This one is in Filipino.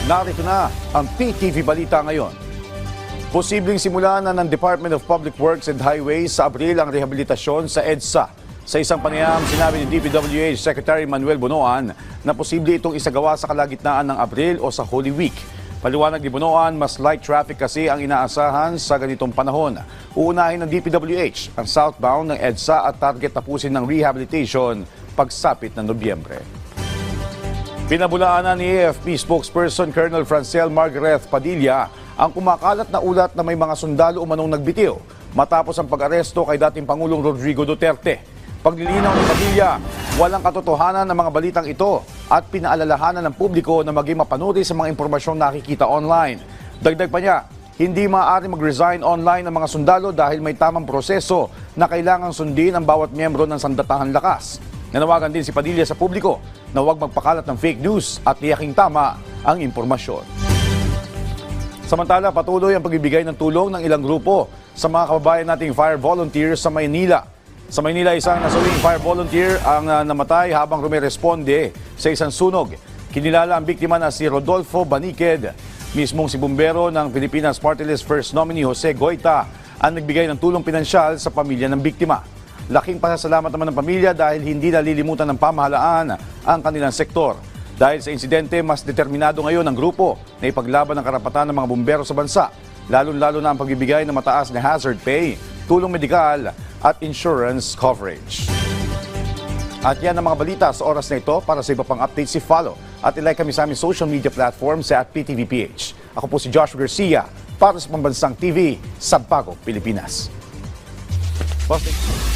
Narito na ang PTV Balita ngayon. Posibleng simulan na ng Department of Public Works and Highways sa Abril ang rehabilitasyon sa EDSA. Sa isang panayam, sinabi ni DPWH Secretary Manuel Bonoan na posible itong isagawa sa kalagitnaan ng Abril o sa Holy Week. Paliwanag ni Bonoan, mas light traffic kasi ang inaasahan sa ganitong panahon. Uunahin ng DPWH ang southbound ng EDSA at target tapusin ng rehabilitation pagsapit ng Nobyembre. Pinabulaanan ni AFP spokesperson Colonel Francel Margaret Padilla ang kumakalat na ulat na may mga sundalo umanong nagbitiw matapos ang pag-aresto kay dating Pangulong Rodrigo Duterte. Paglilinaw ni Padilla, walang katotohanan ng mga balitang ito at pinaalalahanan ng publiko na maging mapanuri sa mga impormasyong nakikita online. Dagdag pa niya, hindi maaari mag-resign online ng mga sundalo dahil may tamang proseso na kailangang sundin ang bawat miyembro ng sandatahang lakas. Nanawagan din si Padilla sa publiko na huwag magpakalat ng fake news at tiyaking tama ang impormasyon. Samantala, patuloy ang pagbibigay ng tulong ng ilang grupo sa mga kababayan nating fire volunteers sa Maynila. Sa Maynila, isang nasawing fire volunteer ang namatay habang rumiresponde sa isang sunog. Kinilala ang biktima na si Rodolfo Baniked. Mismong si bumbero ng Pilipinas Party List First Nominee Jose Goita ang nagbigay ng tulong pinansyal sa pamilya ng biktima. Laking pasasalamat naman ng pamilya dahil hindi nalilimutan ng pamahalaan ang kanilang sektor. Dahil sa insidente, mas determinado ngayon ang grupo na ipaglaban ang karapatan ng mga bumbero sa bansa, lalo-lalo na ang pagbibigay ng mataas na hazard pay, tulong medikal at insurance coverage. At yan ang mga balita sa oras na ito. Para sa iba pang updates, follow at ilike kami sa aming social media platform sa @PTVPH. Ako po si Joshua Garcia para sa Pambansang TV sa Bagong Pilipinas. Posting.